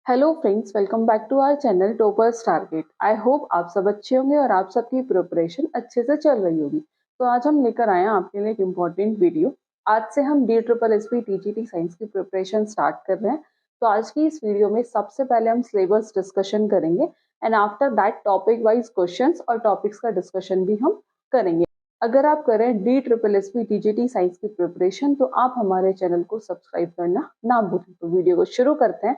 Hello friends, welcome back to our channel Toppers Target. I hope आप सब अच्छे होंगे और आप सबकी प्रिपरेशन अच्छे से चल रही होगी। तो आज हम लेकर आए हैं आपके लिए एक इम्पॉर्टेंट वीडियो। आज से हम DSSS TGT साइंस की प्रिपरेशन स्टार्ट कर रहे हैं। तो आज की इस वीडियो में सबसे पहले हम सिलेबस डिस्कशन करेंगे and after that topic wise questions और टॉपिक्स का डिस्कशन भी हम करेंगे। अगर आप करें DSSS TGT साइंस की प्रिपरेशन तो आप हमारे चैनल को सब्सक्राइब करना ना भूलें। तो वीडियो को शुरू करते हैं।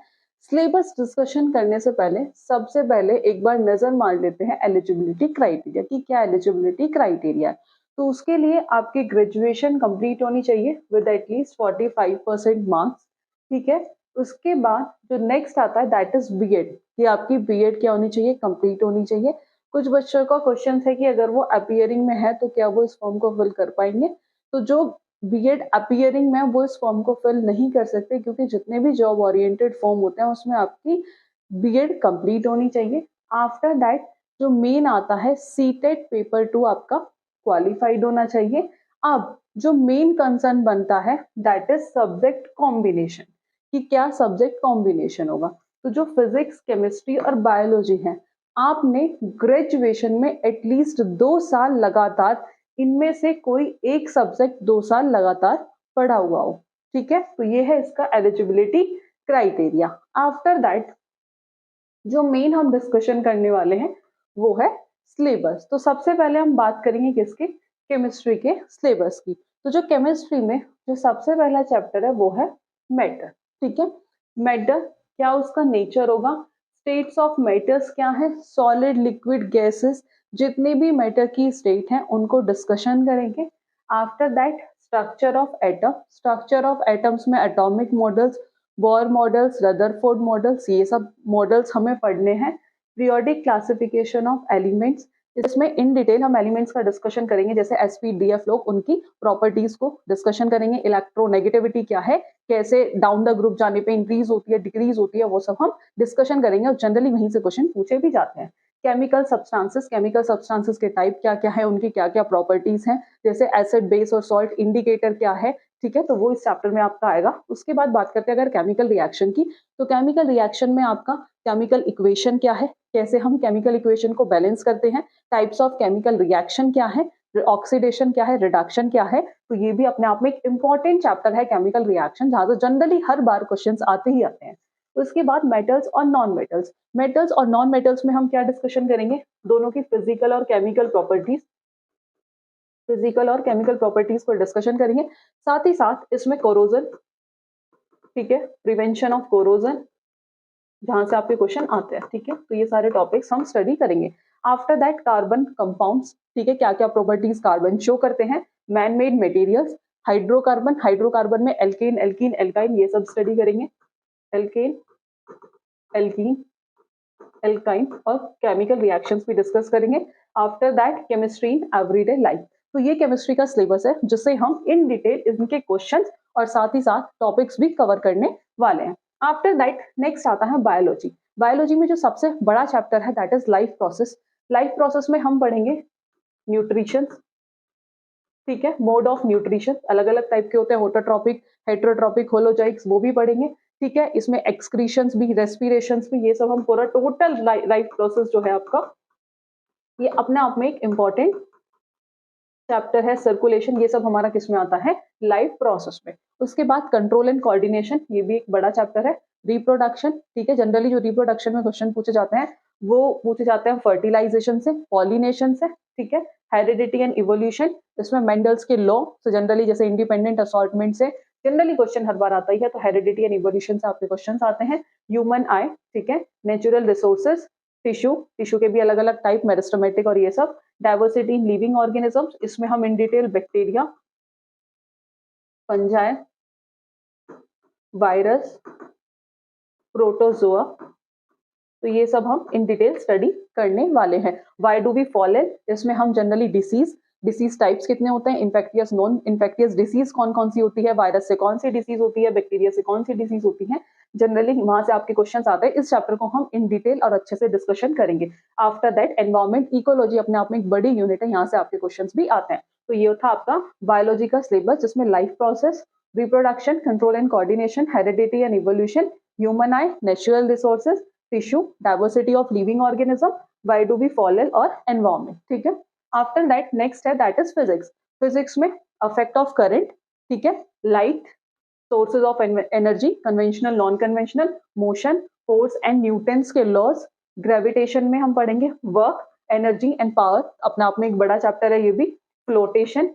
सिलेबस डिस्कशन करने से पहले सबसे पहले एक बार नजर मार लेते हैं एलिजिबिलिटी क्राइटेरिया की क्या एलिजिबिलिटी क्राइटेरिया है। तो उसके लिए आपकी ग्रेजुएशन कंप्लीट होनी चाहिए विद एटलीस्ट 45% मार्क्स। ठीक है। उसके बाद जो नेक्स्ट आता है दैट इज बीएड कि आपकी बीएड क्या होनी चाहिए, कंप्लीट होनी चाहिए। कुछ बच्चों का क्वेश्चन है कि अगर वो अपीयरिंग में है तो क्या वो इस फॉर्म को फिल कर पाएंगे। तो जो बीएड अपीयरिंग में वो इस फॉर्म को फिल नहीं कर सकते क्योंकि जितने भी जॉब ओरिएंटेड फॉर्म होते हैं उसमें आपकी बीएड कंप्लीट होनी चाहिए। आफ्टर दैट जो मेन आता है सीटेट पेपर 2 आपका क्वालिफाइड होना चाहिए। अब जो मेन कंसर्न बनता है दैट इज सब्जेक्ट कॉम्बिनेशन कि क्या सब्जेक्ट कॉम्बिनेशन होगा। तो जो फिजिक्स, केमिस्ट्री और बायोलॉजी है आपने ग्रेजुएशन में एटलीस्ट 2 साल लगातार इनमें से कोई एक सब्जेक्ट 2 साल लगातार पढ़ा हुआ हो। ठीक है। तो ये है इसका एलिजिबिलिटी क्राइटेरिया। आफ्टर दैट जो मेन हम डिस्कशन करने वाले हैं वो है सिलेबस। तो सबसे पहले हम बात करेंगे किसके, केमिस्ट्री के सिलेबस की। तो जो केमिस्ट्री में जो सबसे पहला चैप्टर है वो है मैटर। ठीक है। मैटर क्या उसका नेचर होगा, स्टेट्स ऑफ मैटर्स क्या है, सॉलिड, लिक्विड, गैसेस, जितने भी मैटर की स्टेट हैं उनको डिस्कशन करेंगे। After that structure of atom, structure of atoms में atomic models, Bohr models, Rutherford models, ये सब मॉडल्स हमें पढ़ने हैं। पीरियोडिक क्लासिफिकेशन ऑफ एलिमेंट्स, इसमें इन डिटेल हम एलिमेंट्स का डिस्कशन करेंगे जैसे sp-df लोग उनकी प्रॉपर्टीज को डिस्कशन करेंगे। इलेक्ट्रोनेगेटिविटी क्या है, कैसे डाउन द ग्रुप जाने पे इंक्रीज होती है, डिक्रीज होती है, वो सब हम डिस्कशन करेंगे और जनरली वहीं से क्वेश्चन पूछे भी जाते हैं। केमिकल सब्सटेंसेस के टाइप क्या क्या है, उनकी क्या क्या प्रॉपर्टीज हैं, जैसे एसिड, बेस और सॉल्ट, इंडिकेटर क्या है। ठीक है। तो वो इस चैप्टर में आपका आएगा। उसके बाद बात करते हैं अगर केमिकल रिएक्शन की, तो केमिकल रिएक्शन में आपका केमिकल इक्वेशन क्या है, कैसे हम केमिकल इक्वेशन को बैलेंस करते हैं, टाइप्स ऑफ केमिकल रिएक्शन क्या है, ऑक्सीडेशन क्या है, रिडक्शन क्या है। तो ये भी अपने आप में एक इंपॉर्टेंट चैप्टर है केमिकल रिएक्शन, जहां से जनरली हर बार क्वेश्चंस आते ही आते हैं। उसके बाद मेटल्स और नॉन मेटल्स, मेटल्स और नॉन मेटल्स में हम क्या डिस्कशन करेंगे, दोनों की फिजिकल और केमिकल प्रॉपर्टीज, फिजिकल और केमिकल प्रॉपर्टीज पर डिस्कशन करेंगे। साथ ही साथ इसमें कोरोजन, ठीक है, प्रिवेंशन ऑफ कोरोजन, जहां से आपके क्वेश्चन आते हैं। ठीक है। तो ये सारे टॉपिक्स हम स्टडी करेंगे। आफ्टर दैट कार्बन कंपाउंड्स, ठीक है, क्या क्या प्रॉपर्टीज कार्बन शो करते हैं, man made materials, hydrocarbon, hydrocarbon में एल्केन, एल्कीन, एल्काइन, ये सब स्टडी करेंगे। एल्केन, एल्कीन, एल्काइन और केमिकल रिएक्शंस भी डिस्कस करेंगे। After that chemistry in everyday life. तो ये केमिस्ट्री का सिलेबस है जिससे हम इन डिटेल इनके क्वेश्चंस और साथ ही साथ टॉपिक्स भी कवर करने वाले हैं। आफ्टर दैट नेक्स्ट आता है बायोलॉजी। बायोलॉजी में जो सबसे बड़ा चैप्टर है that is life process. Life process में हम पढ़ेंगे न्यूट्रिशन, ठीक है, मोड ऑफ न्यूट्रिशन, अलग अलग टाइप के होते हैं, ऑटोट्रॉपिक, हेटेरोट्रॉपिक, होलोजाइक्स, वो भी पढ़ेंगे। ठीक है। इसमें एक्सक्रीशंस भी, रेस्पिरेशंस भी, ये सब हम पूरा टोटल लाइफ प्रोसेस जो है आपका, ये अपने आप में एक इंपॉर्टेंट चैप्टर है। सर्कुलेशन, ये सब हमारा किस में आता है, लाइफ प्रोसेस में। उसके बाद कंट्रोल एंड कोऑर्डिनेशन, ये भी एक बड़ा चैप्टर है। रिप्रोडक्शन, ठीक है, जनरली जो रिप्रोडक्शन में क्वेश्चन पूछे जाते हैं वो पूछे जाते हैं फर्टिलाइजेशन से, पॉलिनेशन से। ठीक है। हेरिडिटी एंड इवोल्यूशन, इसमें मेंडल्स के लॉ से जनरली, जैसे इंडिपेंडेंट असॉर्टमेंट से जनरली क्वेश्चन हर बार आता ही है, तो हेरिडिटी एंड इवोल्यूशन से आपके क्वेश्चन आते हैं। ह्यूमन आई, ठीक है, नेचुरल रिसोर्सेज, टिश्यू, टिश्यू के भी अलग अलग टाइप, मेरिस्टेमेटिक और ये सब। डाइवर्सिटी इन लिविंग ऑर्गेनिजम्स, इसमें हम in detail bacteria, fungi, virus, protozoa, तो ये सब हम इन डिटेल स्टडी करने वाले हैं। Why do we fall in, इसमें हम जनरली डिसीज टाइप्स कितने होते हैं, इन्फेक्टियस, नॉन इन्फेक्टियस डिसीज कौन कौन सी होती है, वायरस से कौन सी डिसीज होती है, बैक्टीरिया से कौन सी डिसीज होती है, जनरली वहां से आपके क्वेश्चंस आते हैं। इस चैप्टर को हम इन डिटेल और अच्छे से डिस्कशन करेंगे। आफ्टर दैट एनवायरमेंट, इकोलॉजी अपने आप में एक बड़ी यूनिट है, यहाँ से आपके क्वेश्चंस भी आते हैं। तो ये था आपका बायोलॉजी का सिलेबस जिसमें life process, reproduction, control and coordination, heredity and evolution, human eye, natural resources, tissue, diversity of living organism, why do we fall ill और एनवायरमेंट। ठीक है, आफ्टर दैट नेक्स्ट है दैट इज फिजिक्स। फिजिक्स में affect of current, ठीक है, light, sources of energy, conventional non conventional, motion, force and Newton's के laws. Gravitation में हम पढ़ेंगे वर्क, एनर्जी एंड पावर, अपने आप में एक बड़ा चैप्टर है ये भी। फ्लोटेशन,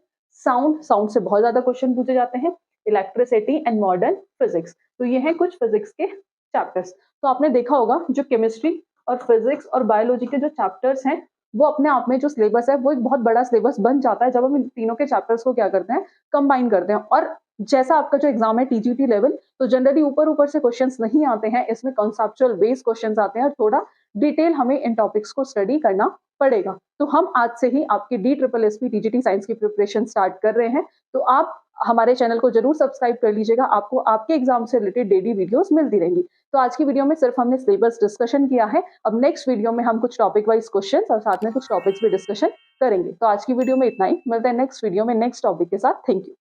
साउंड, साउंड से बहुत ज्यादा क्वेश्चन पूछे जाते हैं। Electricity and modern physics. तो ये हैं कुछ फिजिक्स के चैप्टर्स। तो आपने देखा होगा जो केमिस्ट्री और फिजिक्स और बायोलॉजी के जो चैप्टर्स हैं वो अपने आप में जो सिलेबस है वो एक बहुत बड़ा सिलेबस बन जाता है जब हम इन तीनों के चैप्टर्स को क्या करते हैं, कंबाइन करते हैं। और जैसा आपका जो एग्जाम है टीजीटी लेवल, तो जनरली ऊपर ऊपर से क्वेश्चंस नहीं आते हैं, इसमें कॉन्सेप्चुअल बेस्ड क्वेश्चंस आते हैं और थोड़ा डिटेल हमें इन टॉपिक्स को स्टडी करना पड़ेगा। तो हम आज से ही आपकी DSSP टीजीटी साइंस की प्रिपरेशन स्टार्ट कर रहे हैं। तो आप हमारे चैनल को जरूर सब्सक्राइब कर लीजिएगा, आपको आपके एग्जाम से रिलेटेड डेली वीडियोस मिलती रहेंगी। तो आज की वीडियो में सिर्फ हमने सिलेबस डिस्कशन किया है, अब नेक्स्ट वीडियो में हम कुछ टॉपिक वाइज क्वेश्चंस और साथ में कुछ टॉपिक्स भी डिस्कशन करेंगे। तो आज की वीडियो में इतना ही, मिलते हैं नेक्स्ट वीडियो में नेक्स्ट टॉपिक के साथ। Thank you.